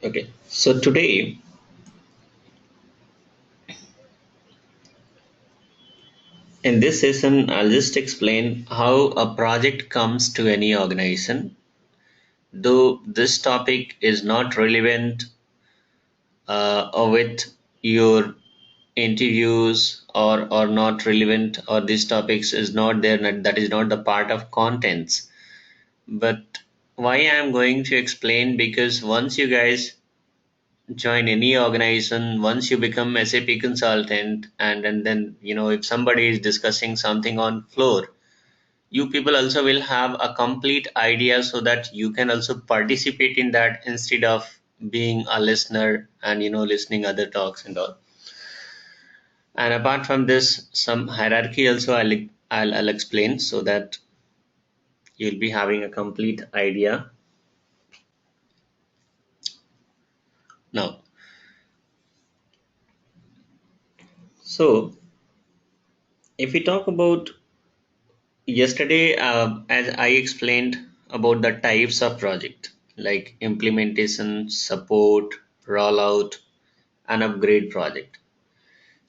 Okay, so today in this session, I'll just explain how a project comes to any organization. Though this topic is not relevant with your interviews or not relevant, or these topics is not there, that is not the part of contents. But why I'm going to explain, because once you guys join any organization, once you become SAP consultant, and then if somebody is discussing something on floor, you people also will have a complete idea, so that you can also participate in that instead of being a listener and listening other talks and all. And apart from this, some hierarchy also I'll explain, so that you'll be having a complete idea. Now, so if we talk about yesterday, as I explained about the types of project, like implementation, support, rollout, and upgrade project.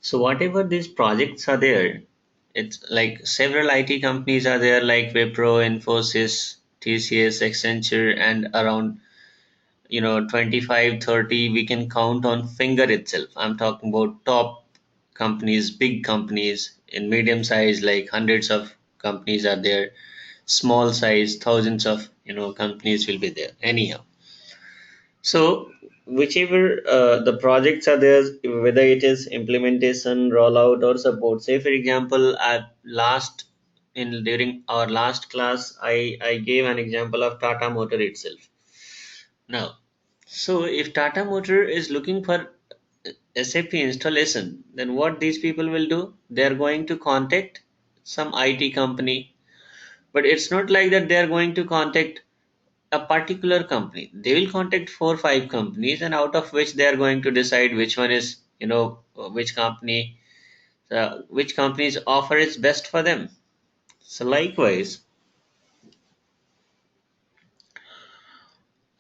So whatever these projects are there, it's like several IT companies are there, like Wipro, Infosys, TCS, Accenture, and around 25, 30 we can count on finger itself. I'm talking about top companies, big companies. In medium size, like hundreds of companies are there. Small size, thousands of companies will be there. Anyhow, so whichever the projects are there, whether it is implementation, rollout, or support. Say for example, at last in during our last class, I gave an example of Tata Motor itself. Now, so if Tata Motor is looking for SAP installation, then what these people will do? They are going to contact some IT company, but it's not like that they are going to contact a particular company. They will contact 4 or 5 companies, and out of which they are going to decide which one is, which company's offer is best for them. So likewise,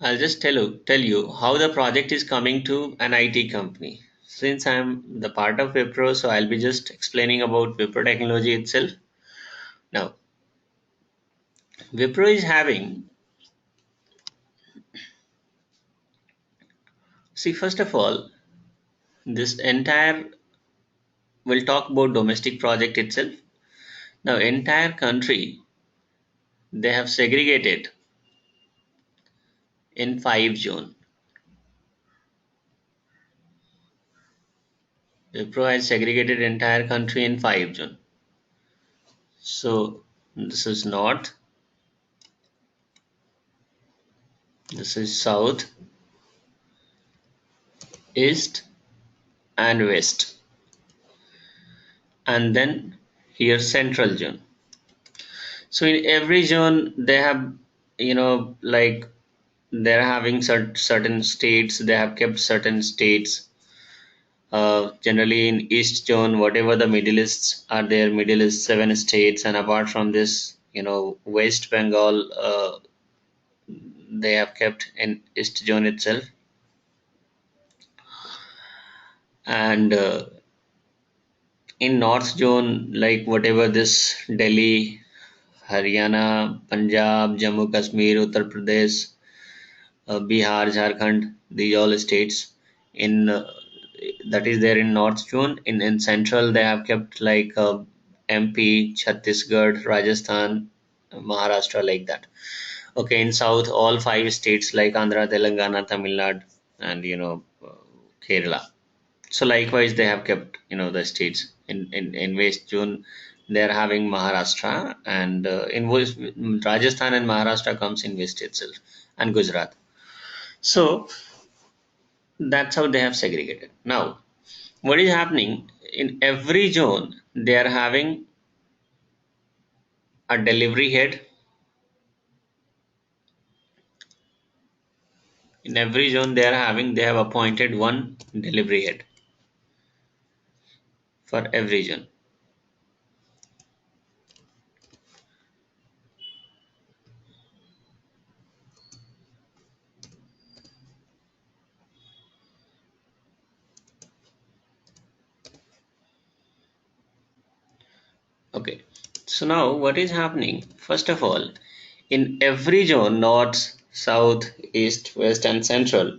I'll just tell you how the project is coming to an IT company. Since I'm the part of Wipro, so I'll be just explaining about Wipro technology itself. Now, Wipro is having, see, first of all, this entire, we'll talk about domestic project itself. Now, entire country, they have segregated in 5 zone. Wipro has segregated entire country in 5 zone. So this is north, this is south, east, and west, and then here central zone. So in every zone they have, like they're having certain states. They have kept certain states. Generally in east zone, whatever the middle easts are there, middle east 7 states, and apart from this, West Bengal, they have kept in east zone itself. And in north zone, like whatever this Delhi, Haryana, Punjab, Jammu Kashmir, Uttar Pradesh, Bihar, Jharkhand, these all states in that is there in North Zone. In Central, they have kept like MP, Chhattisgarh, Rajasthan, Maharashtra, like that. Okay, in South, all 5 states like Andhra, Telangana, Tamil Nadu, and Kerala. So likewise, they have kept the states in West Zone. They are having Maharashtra, and in West, Rajasthan and Maharashtra comes in West itself, and Gujarat. So that's how they have segregated. Now, what is happening in every zone? They are having a delivery head. In every zone, they have appointed one delivery head for every zone. Okay, so now what is happening? First of all, in every zone, north, south, east, west, and central,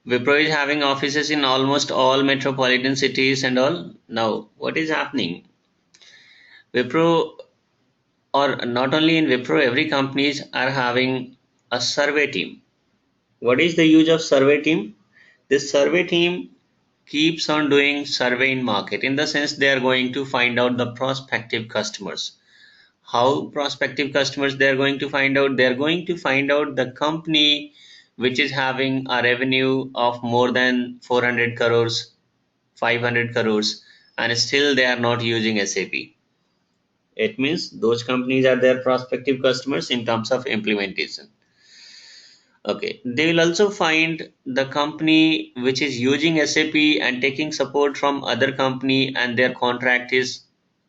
Wipro is having offices in almost all metropolitan cities and all. Now, what is happening? Wipro, or not only in Wipro, every companies are having a survey team. What is the use of survey team? This survey team keeps on doing survey in market, in the sense they are going to find out the prospective customers. How prospective customers they are going to find out? They are going to find out the company which is having a revenue of more than 400 crores, 500 crores, and still they are not using SAP. It means those companies are their prospective customers in terms of implementation. Okay, they will also find the company which is using SAP and taking support from other company, and their contract is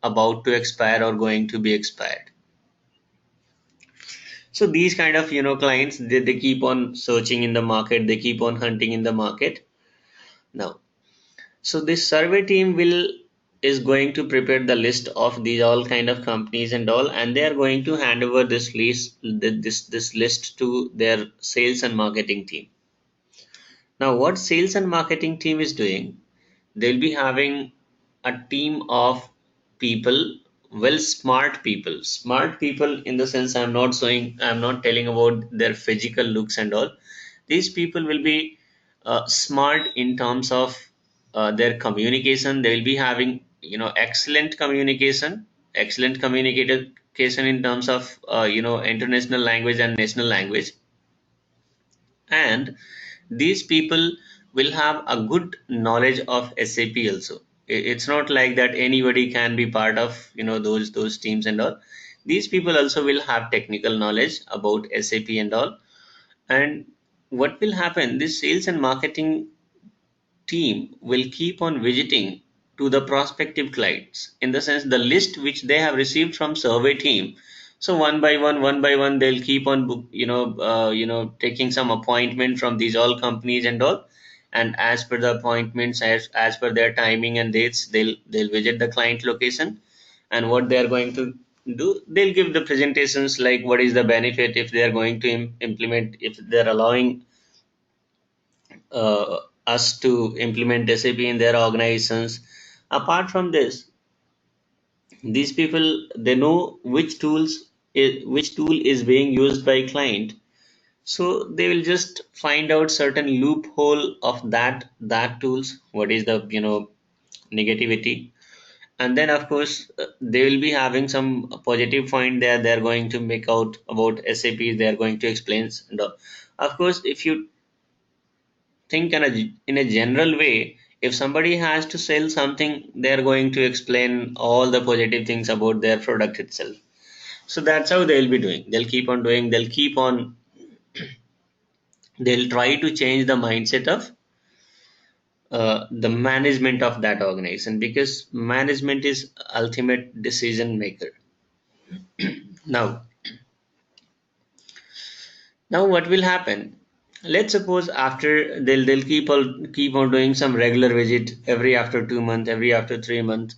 about to expire or going to be expired. So these kind of clients, they keep on searching in the market, they keep on hunting in the market. Now, so this survey team will is going to prepare the list of these all kind of companies and all, and they are going to hand over this list to their sales and marketing team. Now, what sales and marketing team is doing, they'll be having a team of people, well, smart people in the sense I'm not telling about their physical looks and all. These people will be smart in terms of their communication. They will be having excellent communication in terms of international language and national language. And these people will have a good knowledge of SAP also. It's not like that anybody can be part of those teams and all. These people also will have technical knowledge about SAP and all. And what will happen, this sales and marketing team will keep on visiting to the prospective clients, in the sense the list which they have received from survey team. So one by one they'll keep on taking some appointment from these all companies and all. And as per the appointments, as per their timing and dates, they'll visit the client location. And what they are going to do, they'll give the presentations like what is the benefit if they are going to implement, if they're allowing us to implement SAP in their organizations. Apart from this, these people, they know which tool is being used by client. So they will just find out certain loophole of that tools. What is the negativity? And then of course they will be having some positive point there. They are going to make out about SAP. They are going to explain. And of course, if you think in a general way, if somebody has to sell something, they're going to explain all the positive things about their product itself. So that's how they'll be doing. They'll keep on doing, they'll try to change the mindset of the management of that organization, because management is ultimate decision maker. now Now what will happen? Let's suppose after they'll keep on doing some regular visit every after 2 months, every after 3 months.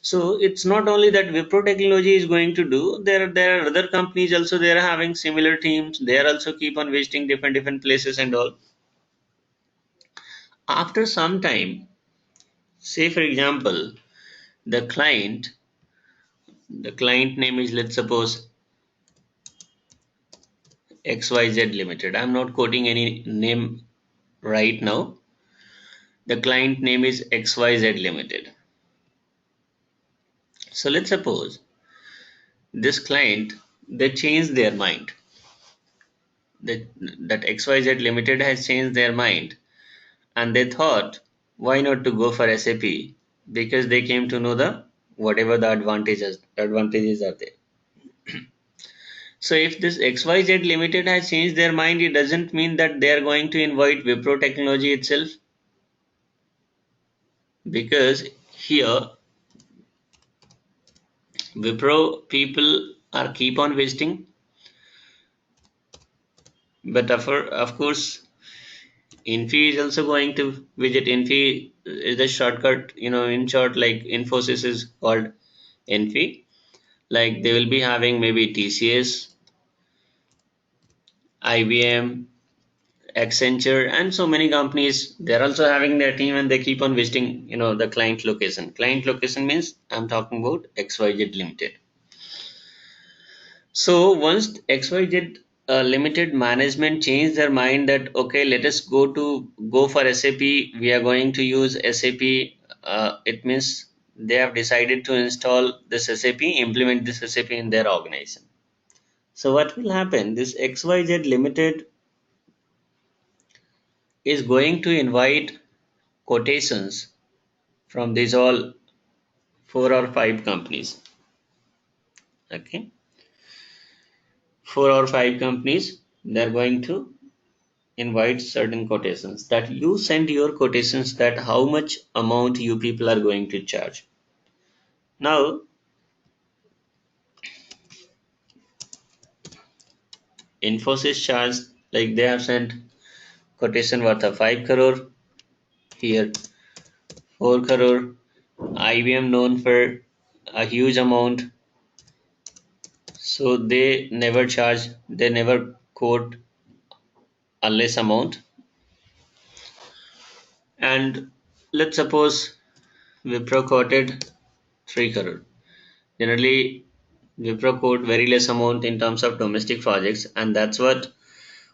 So it's not only that Wipro Technology is going to do. There are other companies also. They are having similar teams. They are also keep on visiting different places and all. After some time, say for example, the client the client name is, let's suppose, XYZ Limited. I'm not quoting any name right now. The client name is XYZ Limited. So let's suppose this client, they change their mind. That XYZ Limited has changed their mind, and they thought, why not to go for SAP? Because they came to know the whatever the advantages are there. So if this XYZ Limited has changed their mind, it doesn't mean that they are going to invite Wipro Technology itself, because here Wipro people are keep on visiting. But of course, Infi is also going to visit. Infi is the shortcut, in short, like Infosys is called Infi. Like they will be having maybe TCS, IBM, Accenture, and so many companies. They're also having their team and they keep on visiting, the client location. Client location means I'm talking about XYZ Limited. So once XYZ Limited management changed their mind that okay, let us go for SAP. We are going to use SAP. It means they have decided to install this SAP, implement this SAP in their organization. So what will happen? This XYZ Limited is going to invite quotations from these all four or five companies. Okay, four or five companies. They're going to invite certain quotations that you send your quotations that how much amount you people are going to charge. Now Infosys charge, like they have sent quotation worth of 5 crore, here 4 crore. IBM known for a huge amount, so they never charge, they never quote a less amount. And let's suppose Wipro quoted 3 crore. Generally Wipro quote very less amount in terms of domestic projects, and that's what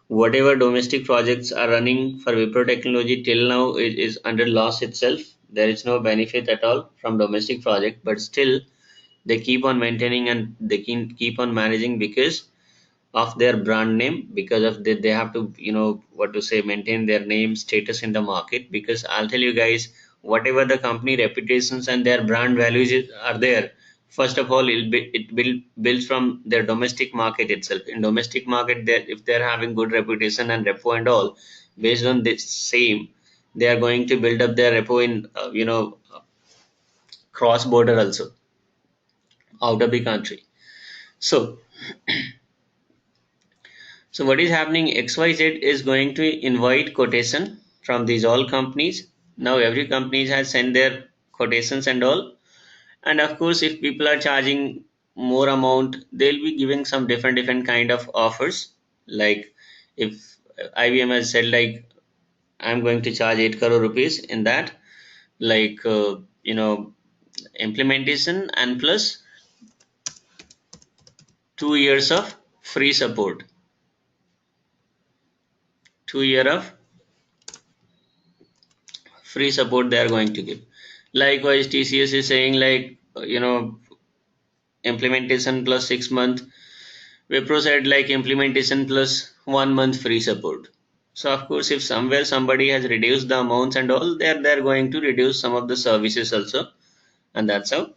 whatever domestic projects are running for Wipro technology till now is under loss itself. There is no benefit at all from domestic project, but still they keep on maintaining and they can keep on managing because of their brand name, because of they have to, what to say, maintain their name status in the market. Because I'll tell you guys, whatever the company reputations and their brand values are there, first of all builds from their domestic market itself. In domestic market, if they're having good reputation and repo and all, based on this same, they are going to build up their repo in cross border also, out of the country. So So what is happening? XYZ is going to invite quotation from these all companies. Now every company has sent their quotations and all. And of course, if people are charging more amount, they'll be giving some different kind of offers. Like if IBM has said like I'm going to charge 8 crore rupees in that, like implementation and plus 2 years of free support, 2 year of free support they are going to give. Likewise, TCS is saying like implementation plus 6 month. Wipro said like implementation plus 1 month free support. So of course, if somewhere somebody has reduced the amounts and all, they're going to reduce some of the services also, and that's how.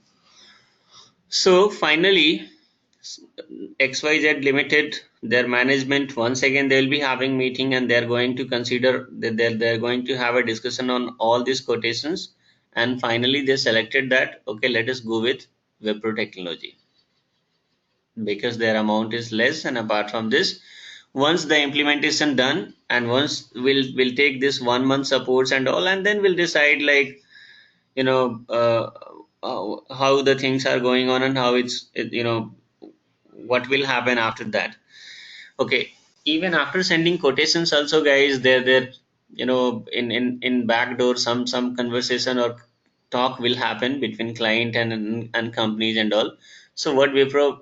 So finally, XYZ Limited, their management once again they will be having meeting and they're going to consider that they're going to have a discussion on all these quotations, and finally they selected that okay, let us go with Wipro technology because their amount is less, and apart from this, once the implementation done and once we'll take this 1 month supports and all, and then we'll decide like you know uh, how the things are going on and how what will happen after that. Okay, even after sending quotations also guys, there in backdoor some conversation or talk will happen between client and companies and all. So what Wipro,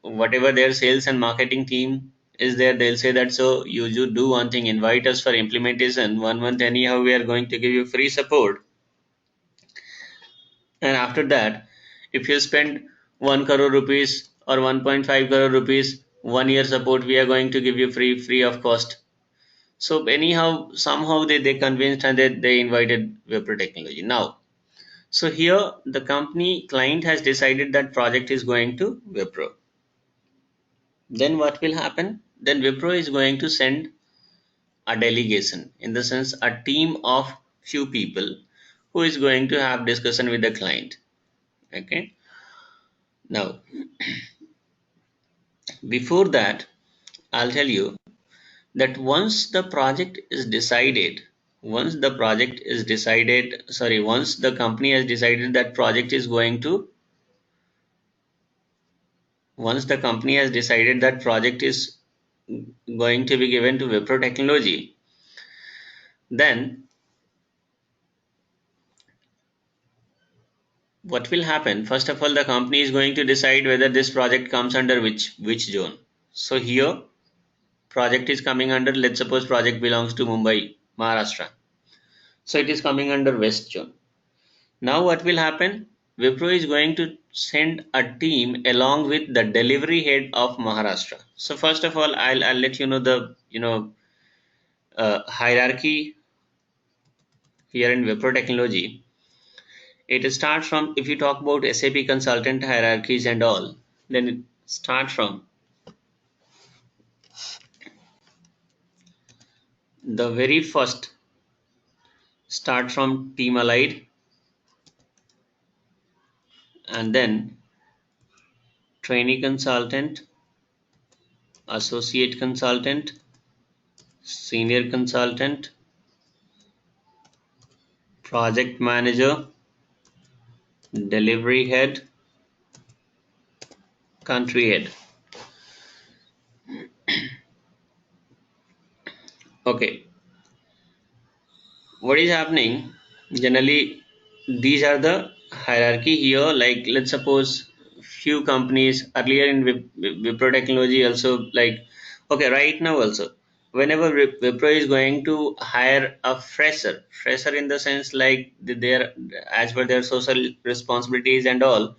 whatever their sales and marketing team is there, they'll say that so you do one thing, invite us for implementation 1 month, anyhow we are going to give you free support, and after that if you spend 1 crore rupees or 1.5 crore rupees 1 year support, we are going to give you free of cost. So anyhow, somehow they convinced and they invited Wipro Technology. Now, so here the company client has decided that project is going to Wipro. Then what will happen? Then Wipro is going to send a delegation, in the sense a team of few people who is going to have discussion with the client. Okay. Now, before that, I'll tell you that once the project is decided, once the company has decided that project is going to, once the company has decided that project is going to be given to Wipro Technology, then what will happen? First of all, the company is going to decide whether this project comes under which zone. So here project is coming under, let's suppose project belongs to Mumbai, Maharashtra. So it is coming under West zone. Now what will happen? Wipro is going to send a team along with the delivery head of Maharashtra. So first of all, I'll let you know the hierarchy here in Wipro Technology. It starts from, if you talk about SAP consultant hierarchies and all, then it starts from the very first, start from team allied, and then trainee consultant, associate consultant, senior consultant, project manager, delivery head, country head. Okay, what is happening? Generally, these are the hierarchy here. Like, let's suppose few companies earlier in Wipro Technology also, like, okay, right now also, whenever Wipro is going to hire a fresher in the sense like their, as per their social responsibilities and all,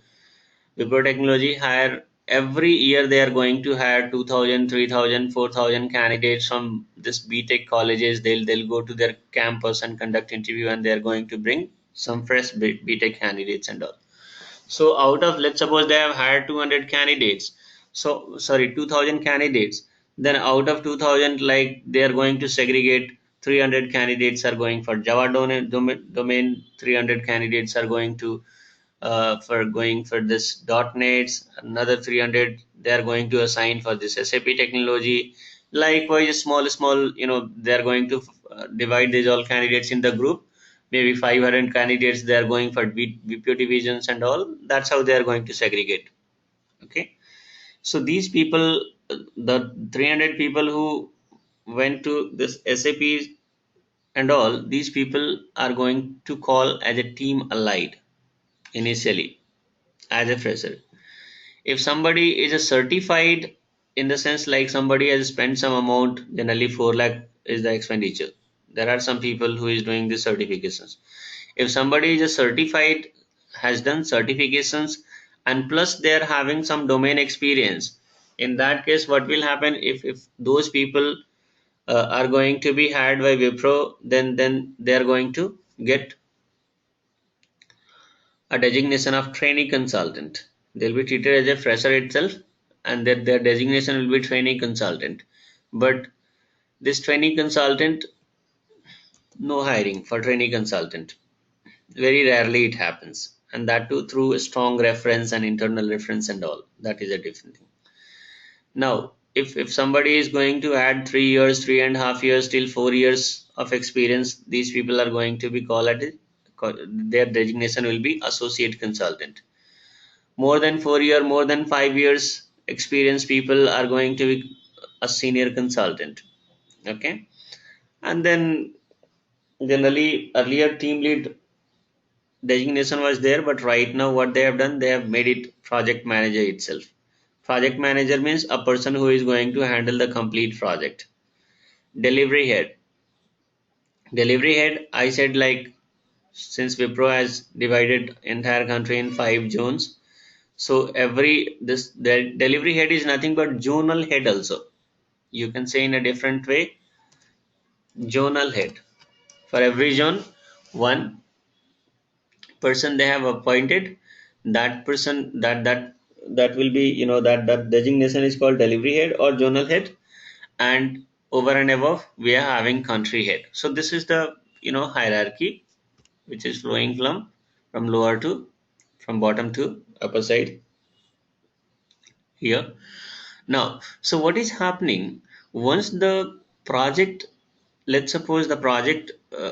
Wipro Technology hire every year, they are going to hire 2000, 3000, 4000 candidates from this BTech colleges. They'll go to their campus and conduct interview, and they're going to bring some fresh BTech candidates and all. So out of, let's suppose they have hired 200 candidates, so sorry, 2000 candidates, then out of 2000, like, they are going to segregate 300 candidates are going for Java domain, 300 candidates are going to for going for this .NET, another 300 they are going to assign for this SAP technology. Likewise, small, they are going to divide these all candidates in the group. Maybe 500 candidates they are going for BPO divisions and all. That's how they are going to segregate. Okay, so these people, the 300 people who went to this SAP and all, these people are going to call as a team allied initially as a fresher. If somebody is a certified, in the sense like somebody has spent some amount, generally 4 lakh is the expenditure. There are some people who is doing the certifications. If somebody is a certified, has done certifications, and plus they are having some domain experience, in that case what will happen, if those people are going to be hired by Wipro, then they are going to get a designation of trainee consultant. They'll be treated as a fresher itself, and their designation will be trainee consultant. But this trainee consultant, no hiring for trainee consultant. Very rarely it happens, and that too through a strong reference and internal reference and all. That is a different thing. Now, if somebody is going to add 3 years, 3.5 years, till 4 years of experience, these people are going to be called at their designation will be associate consultant. More than 4 year, more than 5 years experienced people are going to be a senior consultant. Okay, and then generally earlier team lead designation was there, but right now what they have done, they have made it project manager itself. Project manager means a person who is going to handle the complete project. Delivery head, I said, like, since Wipro has divided entire country in 5 zones, so every this the delivery head is nothing but zonal head also. You can say in a different way, zonal head. For every zone, one person they have appointed. That person, that will be, that designation is called delivery head or zonal head. And over and above, we are having country head. So this is the, hierarchy which is flowing from lower to, from bottom to upper side here. Now, so what is happening once the project, let's suppose the project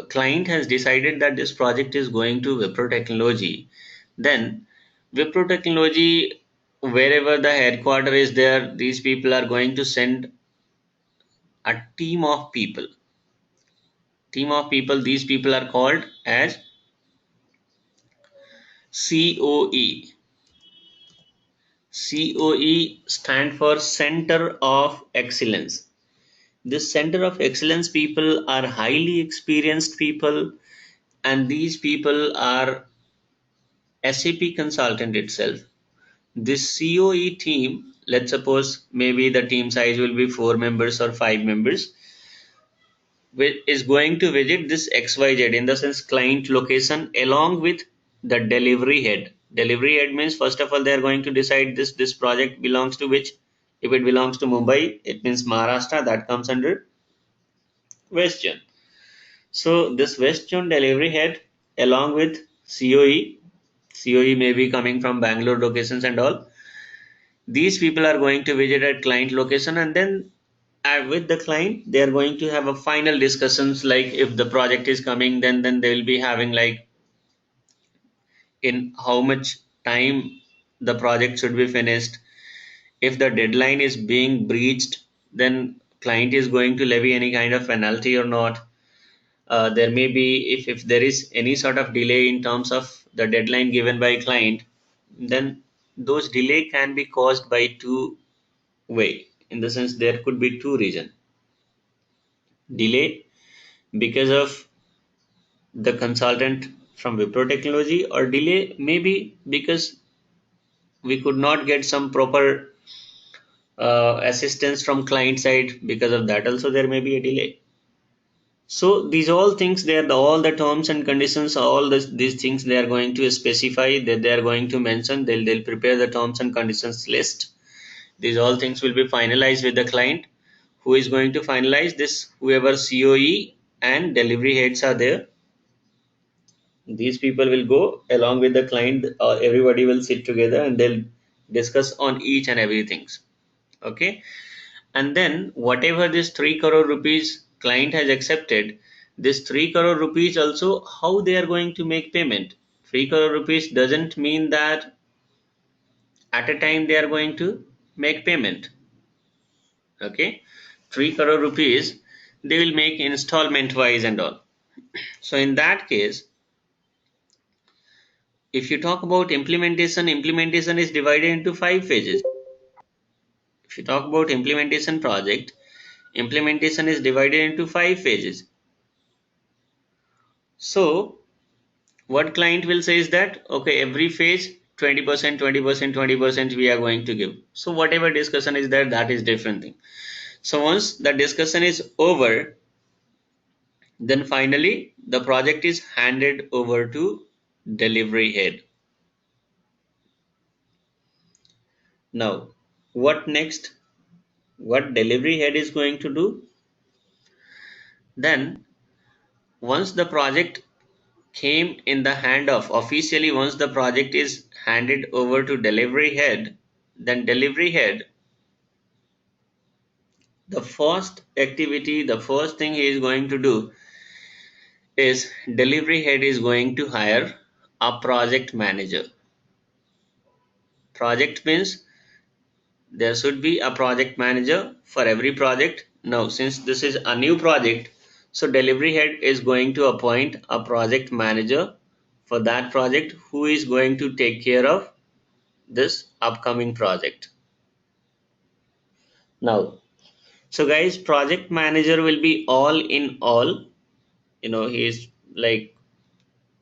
client has decided that this project is going to Wipro Technology. Then Wipro Technology, wherever the headquarter is there, these people are going to send a team of people. These people are called as COE. COE stand for Center of Excellence. This Center of Excellence people are highly experienced people, and these people are SAP consultant itself. This COE team, let's suppose maybe the team size will be 4 members or 5 members, is going to visit this XYZ, in the sense client location, along with the delivery head. Delivery head means, first of all, they are going to decide this project belongs to which. If it belongs to Mumbai, it means Maharashtra, that comes under West Zone. So this West Zone delivery head along with COE may be coming from Bangalore locations and all. These people are going to visit at client location, and then with the client they are going to have a final discussions, like if the project is coming, then they will be having like in how much time the project should be finished. If the deadline is being breached, then client is going to levy any kind of penalty or not. There may be, if there is any sort of delay in terms of the deadline given by client, then those delay can be caused by two way, in the sense there could be two reason. Delay because of the consultant from Wipro Technology, or delay maybe because we could not get some proper assistance from client side. Because of that also there may be a delay. So these all things, they are all the terms and conditions, all these things they are going to specify, that they are going to mention. They'll prepare the terms and conditions list. These all things will be finalized with the client. Who is going to finalize this? Whoever COE and delivery heads are there, these people will go along with the client. Everybody will sit together and they'll discuss on each and everything. Okay. And then whatever this 3 crore rupees client has accepted, this 3 crore rupees also, how they are going to make payment. 3 crore rupees doesn't mean that at a time they are going to make payment. Okay. 3 crore rupees they will make installment wise and all. So in that case, if you talk about implementation is divided into 5 phases. If you talk about implementation project, implementation is divided into 5 phases. So what client will say is that, okay, every phase 20%, 20%, 20% we are going to give. So whatever discussion is there, that is different thing. So once the discussion is over, then finally the project is handed over to delivery head. Now, what next? What delivery head is going to do? Then once the project came in the hand of officially, once the project is handed over to delivery head, then delivery head, the first activity, the first thing he is going to do is, delivery head is going to hire a project manager. Project means there should be a project manager for every project. Now since this is a new project, so delivery head is going to appoint a project manager for that project, who is going to take care of this upcoming project. Now, so guys, project manager will be all in all. He is like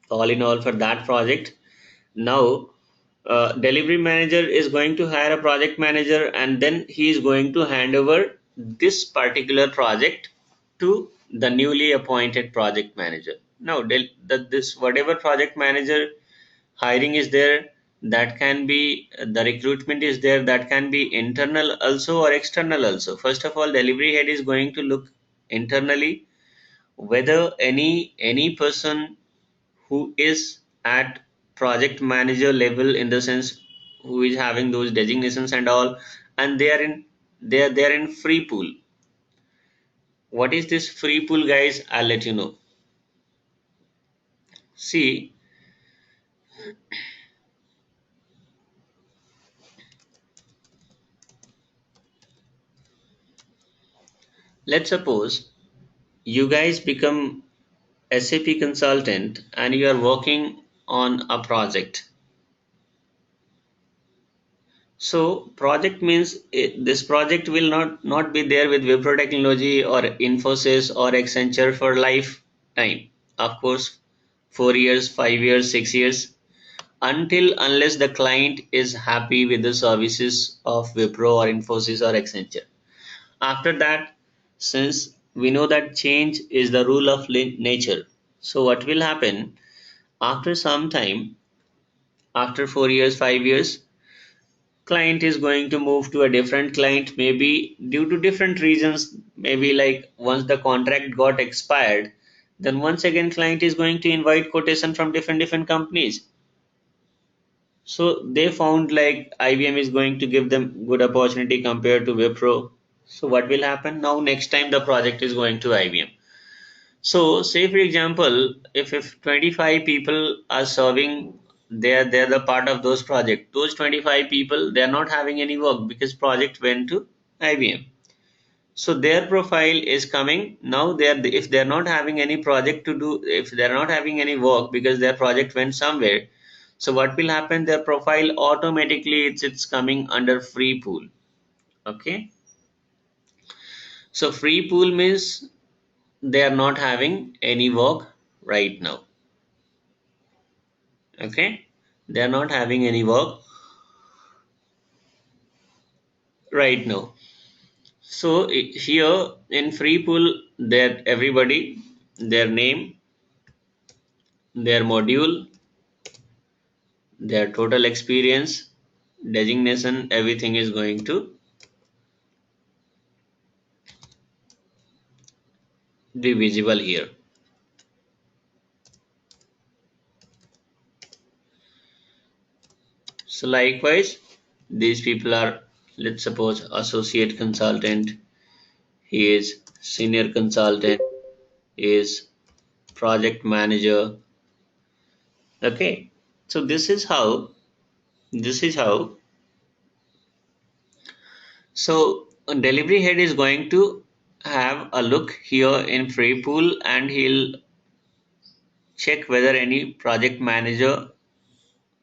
all in all for that project. Now, delivery manager is going to hire a project manager, and then he is going to hand over this particular project to the newly appointed project manager. Now, this whatever project manager hiring is there, that can be the recruitment is there, that can be internal also or external also. First of all, delivery head is going to look internally whether any person who is at project manager level, in the sense who is having those designations and all, and they are in free pool. What is this free pool, guys? I'll let you know. See, let's suppose you guys become SAP consultant and you are working on a project. So project means this project will not be there with Wipro Technology or Infosys or Accenture for lifetime. Of course, 4 years, 5 years, 6 years, until unless the client is happy with the services of Wipro or Infosys or Accenture. After that, since we know that change is the rule of nature, so what will happen after some time, after 4 years, 5 years, client is going to move to a different client, maybe due to different reasons, maybe like once the contract got expired, then once again client is going to invite quotation from different companies. So they found like IBM is going to give them good opportunity compared to Wipro. So what will happen now? Next time the project is going to IBM. So say for example, if 25 people are serving, they're the part of those project. Those 25 people, they're not having any work because project went to IBM. So their profile is coming now. They're if they're not having any project to do, if they're not having any work because their project went somewhere. So what will happen? Their profile automatically it's coming under free pool. Okay. So free pool means they are not having any work right now. Okay, they are not having any work right now. So here in free pool, that everybody, their name, their module, their total experience, designation, everything is going to be visible here. So likewise, these people are, let's suppose, associate consultant, he is senior consultant, he is project manager. Okay, so this is how. So a delivery head is going to have a look here in free pool and he'll check whether any project manager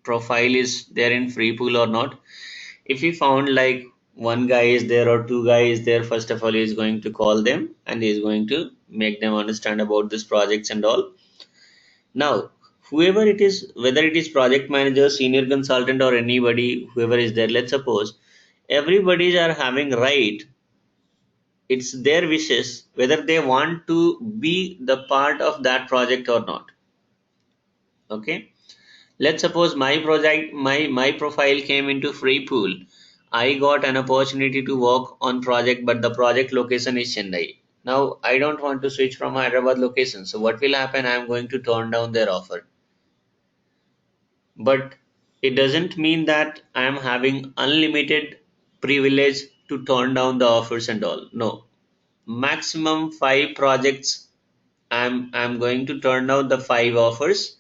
profile is there in free pool or not. If he found like one guy is there or two guys there, first of all he is going to call them and he is going to make them understand about this projects and all. Now whoever it is, whether it is project manager, senior consultant or anybody, whoever is there, let's suppose everybody are having right, it's their wishes whether they want to be the part of that project or not. Okay, let's suppose my project, my profile came into free pool. I got an opportunity to work on project, but the project location is Chennai. Now I don't want to switch from Hyderabad location, so what will happen? I am going to turn down their offer. But it doesn't mean that I am having unlimited privilege to turn down the offers and all. No, maximum 5 projects I'm going to turn down the 5 offers.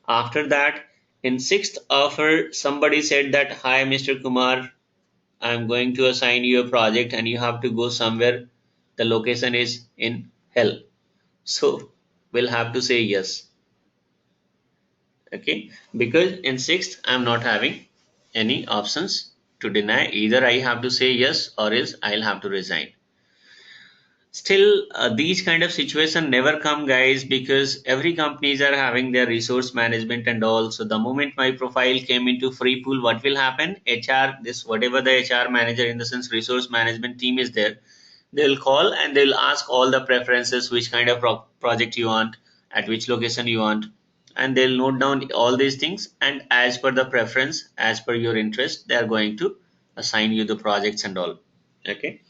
After that, in sixth offer, somebody said that, hi Mr. Kumar, I'm going to assign you a project and you have to go somewhere. The location is in hell. So we'll have to say yes. Okay, because in sixth I'm not having any options to deny. Either I have to say yes or else I'll have to resign. Still, these kind of situation never come, guys, because every companies are having their resource management and all. So the moment my profile came into free pool, what will happen? HR, this whatever the HR manager, in the sense resource management team is there, they'll call and they'll ask all the preferences, which kind of project you want, at which location you want, and they'll note down all these things. And as per the preference, as per your interest, they are going to assign you the projects and all. Okay.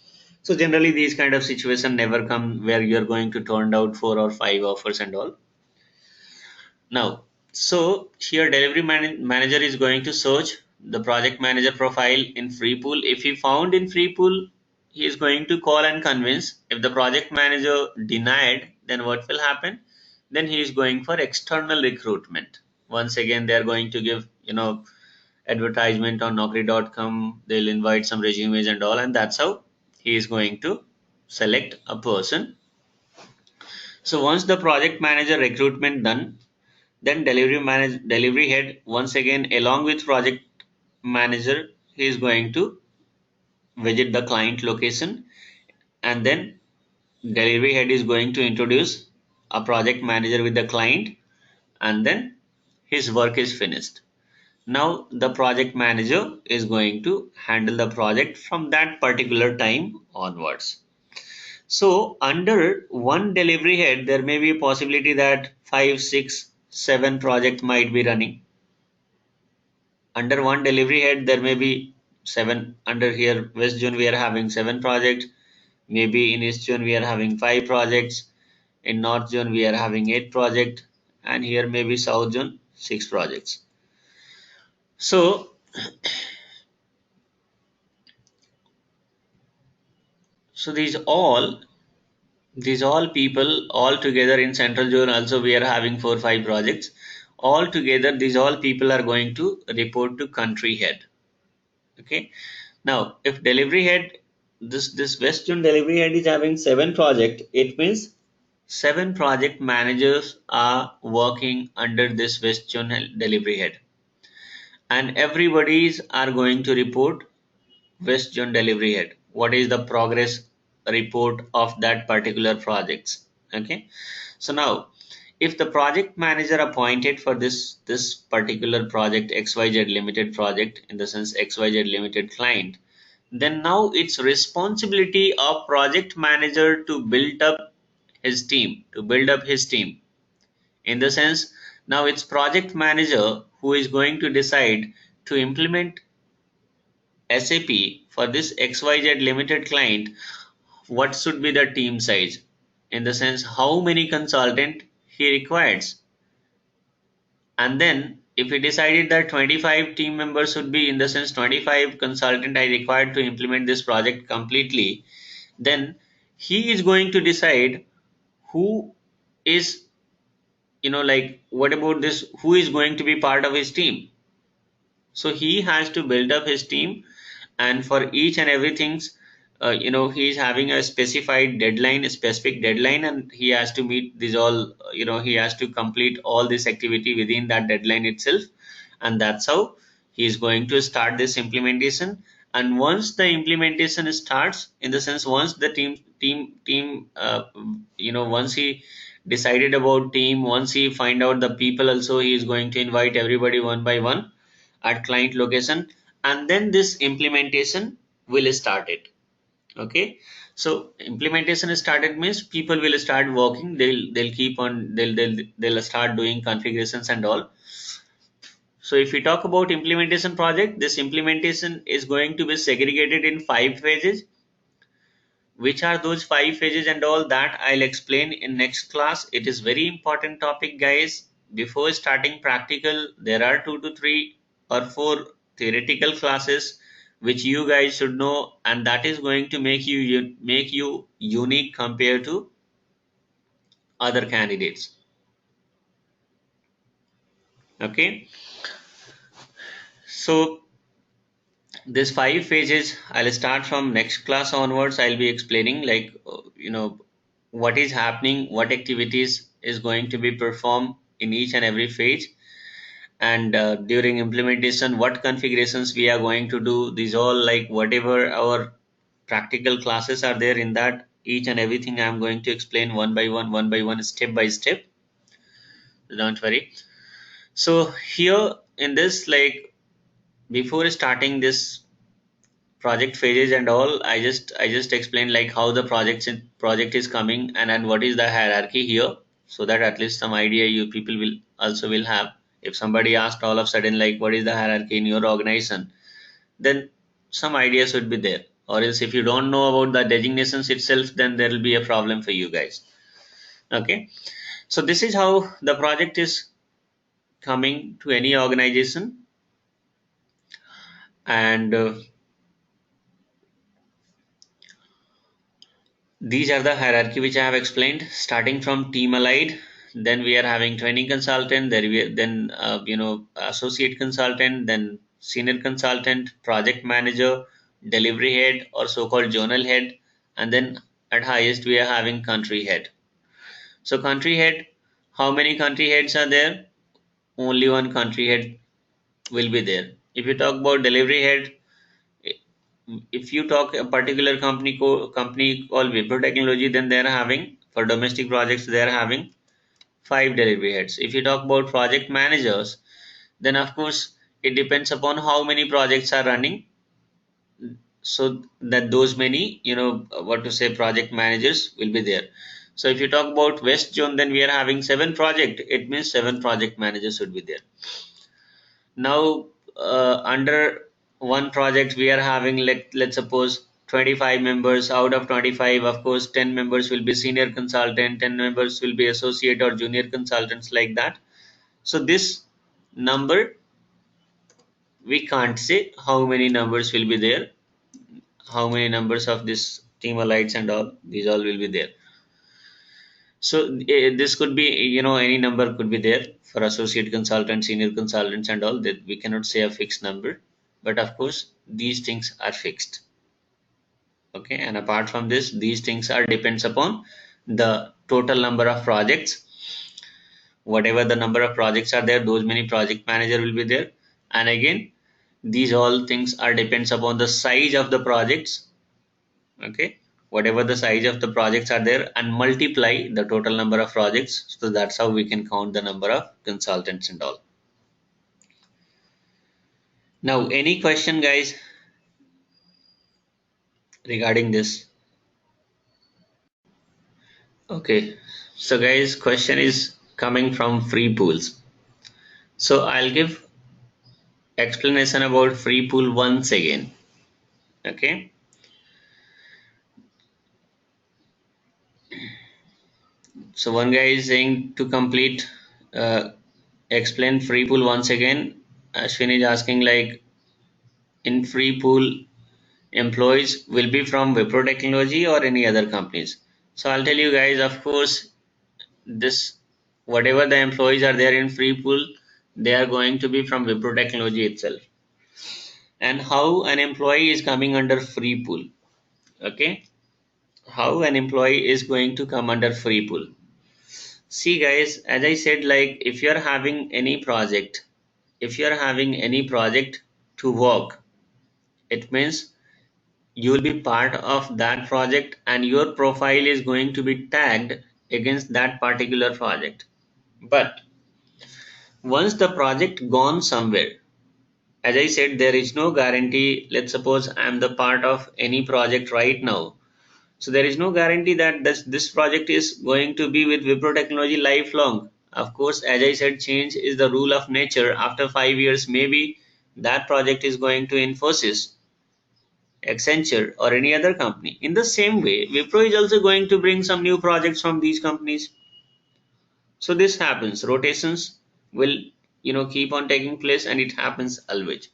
So generally these kind of situation never come where you're going to turn out 4 or 5 offers and all. Now, so here delivery manager is going to search the project manager profile in free pool. If he found in free pool, he is going to call and convince. If the project manager denied, then what will happen? Then he is going for external recruitment. Once again, they are going to give, advertisement on naukri.com. They'll invite some resumes and all, and that's how he is going to select a person. So once the project manager recruitment done, then delivery head once again along with project manager, he is going to visit the client location, and then delivery head is going to introduce a project manager with the client, and then his work is finished. Now the project manager is going to handle the project from that particular time onwards. So under one delivery head, there may be a possibility that 5, 6, 7 project might be running. Under one delivery head, there may be 7. Under here, West Zone, we are having 7 projects. Maybe in East Zone, we are having 5 projects. In North Zone, we are having 8 projects. And here maybe South Zone, 6 projects. So, so these all people all together in Central Zone also we are having 4 5 projects. All together, these all people are going to report to country head. Okay. Now, if delivery head, this West Zone delivery head is having 7 project, it means 7 project managers are working under this West Zone delivery head, and everybody's are going to report West Zone delivery head. What is the progress report of that particular projects? Okay. So now, if the project manager appointed for this particular project XYZ limited project, in the sense XYZ limited client, then now it's responsibility of project manager to build up his team. In the sense, now it's project manager who is going to decide to implement SAP for this XYZ limited client. What should be the team size? In the sense, how many consultant he requires. And then if he decided that 25 team members should be, in the sense 25 consultant I required to implement this project completely, then he is going to decide who is, like, what about this, who is going to be part of his team. So he has to build up his team, and for each and everything, he is having a specific deadline, and he has to meet these all. He has to complete all this activity within that deadline itself, and that's how he is going to start this implementation. And once the implementation starts, in the sense, once the once he decided about team, once he find out the people also, he is going to invite everybody one by one at client location, and then this implementation will start it. Okay. So implementation started means people will start working, they'll keep on, they'll start doing configurations and all. So if we talk about implementation project, this implementation is going to be segregated in 5 phases. Which are those 5 phases and all, that I'll explain in next class. It is very important topic, guys. Before starting practical, there are 2 to 3 or 4 theoretical classes which you guys should know, and that is going to make you unique compared to other candidates. Okay. So this 5 phases, I'll start from next class onwards. I'll be explaining, like, what is happening, what activities is going to be performed in each and every phase, and during implementation what configurations we are going to do. These all, like, whatever our practical classes are there, in that each and everything I'm going to explain one by one, step by step. Don't worry. So here in this, like, before starting this project phases and all, I just explained, like, how the project is coming, and what is the hierarchy here, so that at least some idea you people will have. If somebody asked all of a sudden, like, what is the hierarchy in your organization, then some idea should be there. Or else if you don't know about the designations itself, then there will be a problem for you guys. Okay. So this is how the project is coming to any organization. And These are the hierarchy which I have explained, starting from team allied. Then we are having training consultant. Then associate consultant. Then senior consultant, project manager, delivery head or so-called journal head, and then at highest we are having country head. So country head, how many country heads are there? Only one country head will be there. If you talk about delivery head, if you talk a particular company called Wipro Technology, then they are having for domestic projects they are having five delivery heads. If you talk about project managers, then of course it depends upon how many projects are running. So that those many what to say project managers will be there. So if you talk about West Zone, then we are having seven project. It means seven project managers would be there. Now, under one project, we are having let's suppose 25 members. Out of 25, of course, 10 members will be senior consultant, 10 members will be associate or junior consultants like that. So this number, we can't say how many numbers will be there, how many numbers of this team alights and all, these all will be there. So this could be, any number could be there for associate consultants, senior consultants and all that. We cannot say a fixed number, but of course, these things are fixed. Okay. And apart from this, these things are depends upon the total number of projects. Whatever the number of projects are there, those many project manager will be there. And again, these all things are depends upon the size of the projects. Okay, whatever the size of the projects are there and multiply the total number of projects, so that's how we can count the number of consultants and all. Now any question guys regarding this? Okay, so guys, question is coming from free pools, so I'll give explanation about free pool once again. Okay, so one guy is saying to complete explain free pool once again. Ashwin is asking like, in free pool employees will be from Wipro Technology or any other companies. So I'll tell you guys, of course, this whatever the employees are there in free pool, they are going to be from Wipro Technology itself. And how an employee is coming under free pool? Okay, how an employee is going to come under free pool? See guys, as I said, like if you are having any project, if you are having any project to work, it means you will be part of that project and your profile is going to be tagged against that particular project. But once the project gone somewhere, as I said, there is no guarantee. Let's suppose I am the part of any project right now, so there is no guarantee that this project is going to be with Wipro Technology lifelong. Of course, as I said, change is the rule of nature. After 5 years, maybe that project is going to Infosys, Accenture or any other company. In the same way, Wipro is also going to bring some new projects from these companies. So this happens. Rotations will, keep on taking place and it happens always.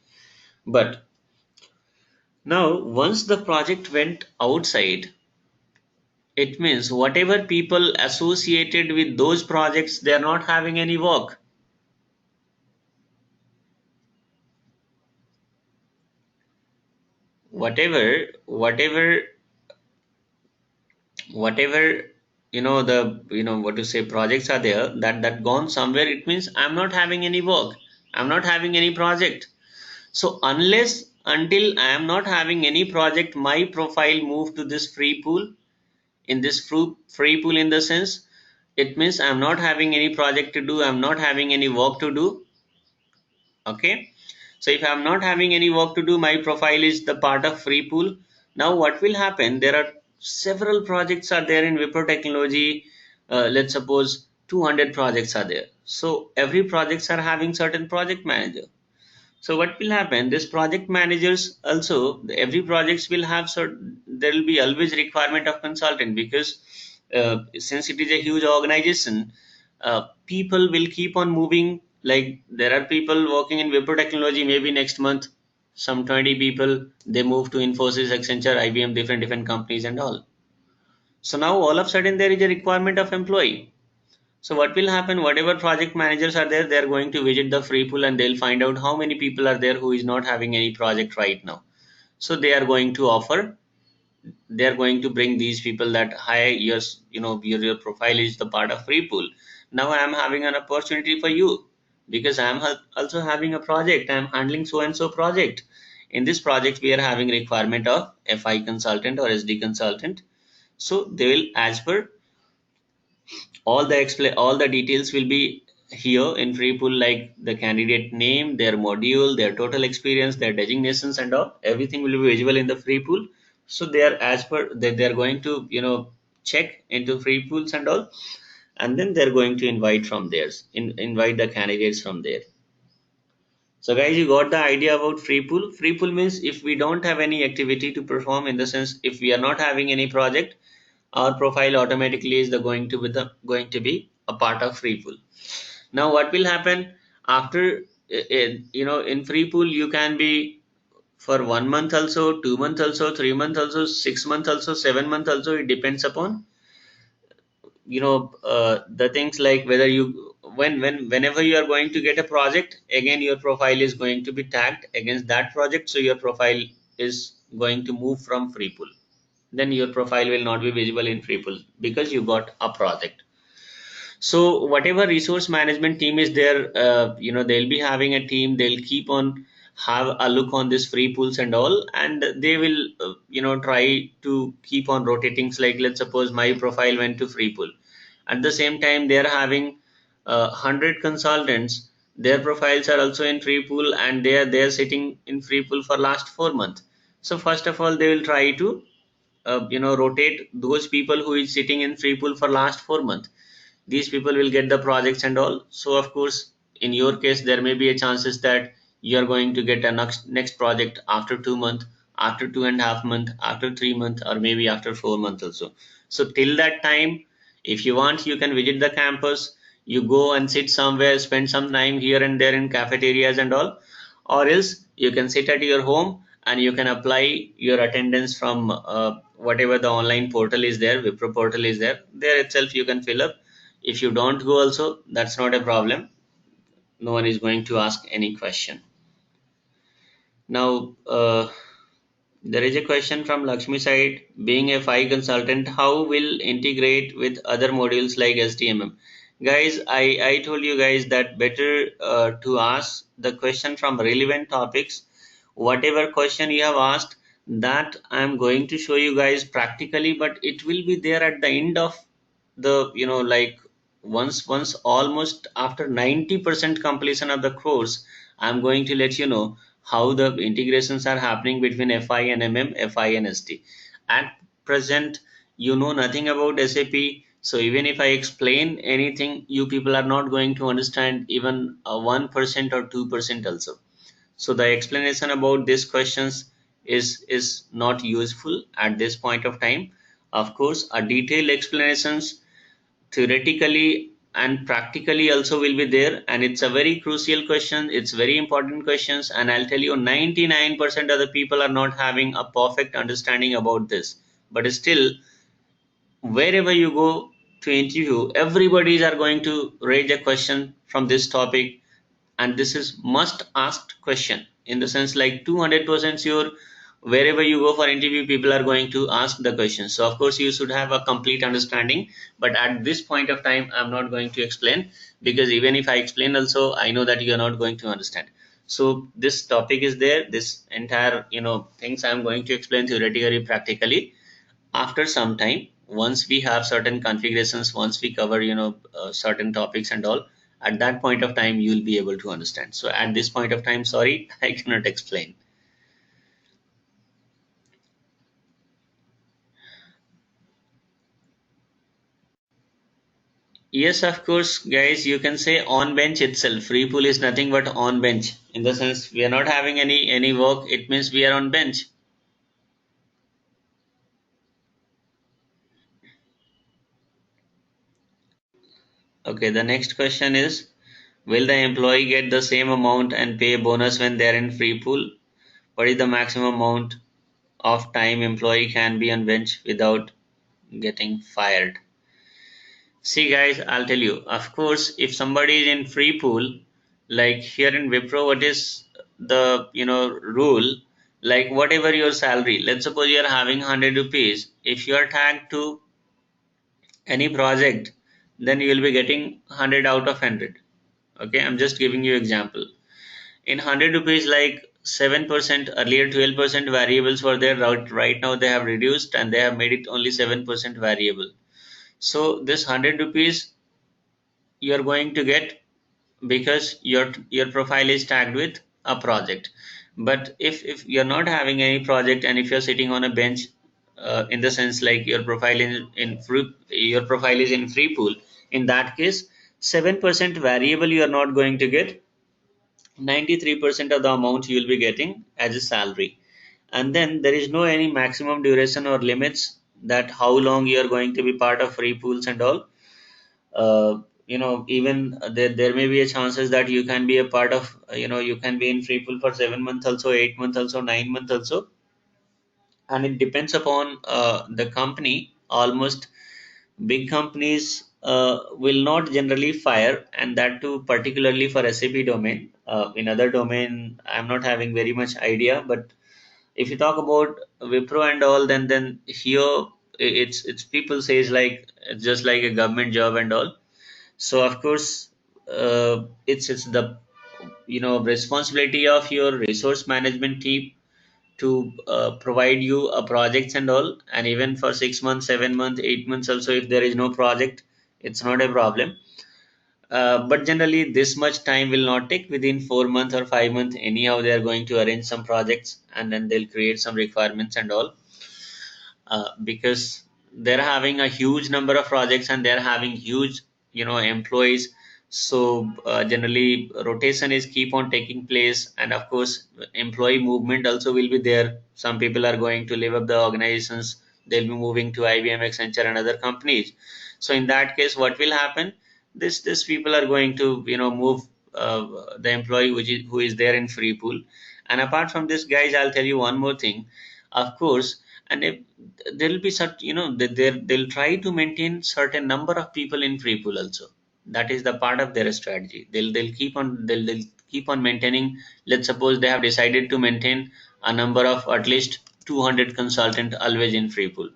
But now, once the project went outside, it means whatever people associated with those projects, they are not having any work. Whatever whatever the what to say projects are there that gone somewhere, it means I'm not having any work, I'm not having any project. So unless until I am not having any project, my profile move to this free pool. In this free pool, in the sense, it means I'm not having any project to do, I'm not having any work to do. Okay, so if I'm not having any work to do, my profile is the part of free pool. Now what will happen, there are several projects are there in Wipro Technology. Let's suppose 200 projects are there, so every projects are having certain project manager. So what will happen, this project managers also, every projects will have certain, there will be always requirement of consultant, because since it is a huge organization, people will keep on moving. Like there are people working in Wipro Technology, maybe next month some 20 people they move to Infosys, Accenture, IBM, different companies and all. So now all of a sudden there is a requirement of employee. So what will happen? Whatever project managers are there, they are going to visit the free pool and they'll find out how many people are there who is not having any project right now. So they are going to offer, they are going to bring these people that, hi, yes, your profile is the part of free pool. Now I am having an opportunity for you because I am also having a project. I am handling so and so project. In this project, we are having requirement of FI consultant or SD consultant. So they will, as per all the details will be here in free pool, like the candidate name, their module, their total experience, their designations and all, everything will be visible in the free pool. So they are, as per that, they are going to check into free pools and all, and then they're going to invite from theirs, invite the candidates from there. So guys, you got the idea about free pool. Free pool means if we don't have any activity to perform, in the sense if we are not having any project, our profile automatically is going to be a part of free pool. Now what will happen after, in free pool you can be for 1 month also, 2 month also, 3 month also, 6 month also, 7 month also. It depends upon the things, like whether you, whenever you are going to get a project, again your profile is going to be tagged against that project. So your profile is going to move from free pool, then your profile will not be visible in free pool because you got a project. So whatever resource management team is there, they'll be having a team, they'll keep on have a look on this free pools and all, and they will try to keep on rotating. So like, let's suppose my profile went to free pool, at the same time they are having 100 consultants, their profiles are also in free pool, and they are sitting in free pool for last 4 months. So first of all they will try to rotate those people who is sitting in free pool for last 4 months. These people will get the projects and all. So of course in your case there may be a chances that you are going to get a next project after 2 months, after 2.5 months, after 3 months, or maybe after 4 months also. So till that time, if you want, you can visit the campus, you go and sit somewhere, spend some time here and there in cafeterias and all, or else you can sit at your home and you can apply your attendance from whatever the online portal is there, Wipro portal is there, there itself you can fill up. If you don't go also, that's not a problem, no one is going to ask any question. Now there is a question from Lakshmi side. Being a FI consultant, how will integrate with other modules like SDMM? Guys, I told you guys that better to ask the question from relevant topics. Whatever question you have asked, that I am going to show you guys practically, but it will be there at the end of the, like once almost after 90% completion of the course, I'm going to let you know how the integrations are happening between FI and FI and SD. At present, you know nothing about SAP. So even if I explain anything, you people are not going to understand even 1% or 2% also. So the explanation about these questions is not useful at this point of time. Of course, a detailed explanations theoretically and practically also will be there, and it's a very crucial question, it's very important questions, and I'll tell you 99% of the people are not having a perfect understanding about this. But still, wherever you go to interview, everybody's are going to raise a question from this topic, and this is must asked question, in the sense like 200% sure, wherever you go for interview people are going to ask the question. So of course you should have a complete understanding, but at this point of time I'm not going to explain, because even if I explain also, I know that you are not going to understand. So this topic is there, this entire things I'm going to explain theoretically, practically, after some time, once we have certain configurations, once we cover certain topics and all, at that point of time you'll be able to understand. So at this point of time, sorry, I cannot explain. Yes, of course, guys, you can say on bench itself. Free pool is nothing but on bench, in the sense we are not having any work, it means we are on bench. Okay, the next question is, will the employee get the same amount and pay bonus when they are in free pool? What is the maximum amount of time employee can be on bench without getting fired? See guys, I'll tell you. Of course, if somebody is in free pool, like here in Wipro, what is the rule? Like whatever your salary, let's suppose you are having 100 rupees. If you are tagged to any project, then you will be getting 100 out of 100. Okay, I'm just giving you example. In 100 rupees, like 7%, earlier 12% variables were there. Right now they have reduced and they have made it only 7% variable. So this 100 rupees you are going to get because your profile is tagged with a project. But if you're not having any project and if you're sitting on a bench, in the sense like your profile your profile is in free pool, in that case 7% variable you are not going to get. 93% of the amount you will be getting as a salary. And then there is no any maximum duration or limits that how long you are going to be part of free pools and all. Even there may be a chances that you can be a part of, you can be in free pool for 7 months also, 8 months also, 9 months also. And it depends upon the company. Almost big companies will not generally fire, and that too particularly for SAP domain. In other domain, I'm not having very much idea, but if you talk about Wipro and all, then here it's people says like it's just like a government job and all. So of course, it's the responsibility of your resource management team to provide you a projects and all. And even for 6 months, 7 months, 8 months also, if there is no project, it's not a problem. But generally this much time will not take. Within 4 months or 5 months anyhow they are going to arrange some projects and then they'll create some requirements and all, because they're having a huge number of projects and they're having huge employees. So generally rotation is keep on taking place, and of course employee movement also will be there. Some people are going to leave up the organizations, they'll be moving to IBM, Accenture and other companies. So in that case what will happen, this people are going to move the employee who is there in free pool. And apart from this guys, I'll tell you one more thing. Of course, and if there will be such, they'll try to maintain certain number of people in free pool also. That is the part of their strategy. They'll keep on maintaining. Let's suppose they have decided to maintain a number of at least 200 consultant always in free pool.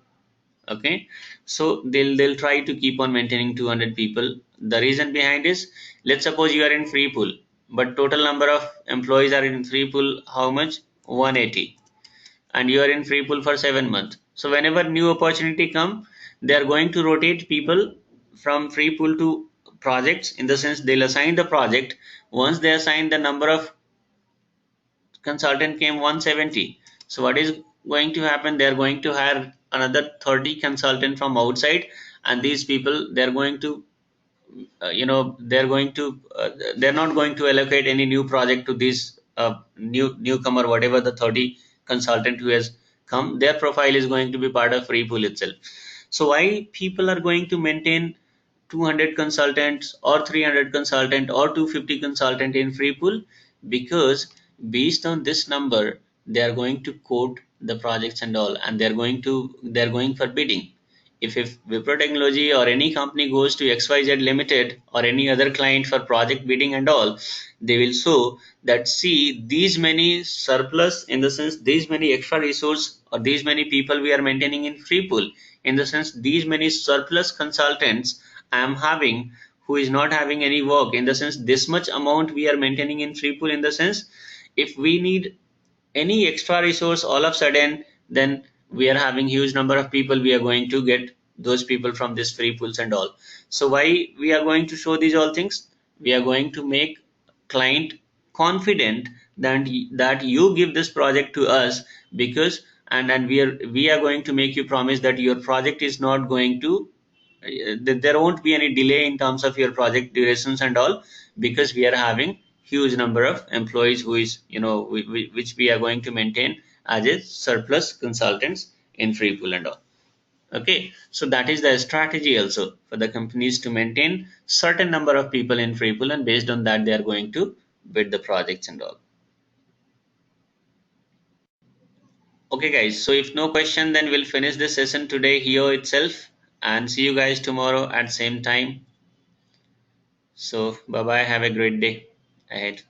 Okay, so they'll try to keep on maintaining 200 people. The reason behind is, let's suppose you are in free pool, but total number of employees are in free pool how much? 180, and you are in free pool for 7 months. So whenever new opportunity come, they are going to rotate people from free pool to projects. In the sense they'll assign the project. Once they assign, the number of consultant came 170. So what is going to happen? They are going to hire another 30 consultant from outside, and these people they're going to they're not going to allocate any new project to this newcomer, whatever the 30 consultant who has come, their profile is going to be part of free pool itself. So why people are going to maintain 200 consultants or 300 consultant or 250 consultant in free pool? Because based on this number they are going to quote the projects and all, and they're going for bidding. If Wipro Technology or any company goes to XYZ Limited or any other client for project bidding and all, they will show that, see, these many surplus, in the sense these many extra resource or these many people we are maintaining in free pool, in the sense these many surplus consultants I am having who is not having any work, in the sense this much amount we are maintaining in free pool. In the sense if we need any extra resource all of a sudden, then we are having huge number of people, we are going to get those people from this free pools and all. So why we are going to show these all things? We are going to make client confident that you give this project to us, because and we are going to make you promise that your project is not going to there won't be any delay in terms of your project durations and all, because we are having huge number of employees who is which we are going to maintain as a surplus consultants in free pool and all. Okay, so that is the strategy also for the companies to maintain certain number of people in free pool, and based on that they are going to bid the projects and all. Okay, guys. So if no question, then we'll finish this session today here itself, and see you guys tomorrow at same time. So bye bye. Have a great day ahead.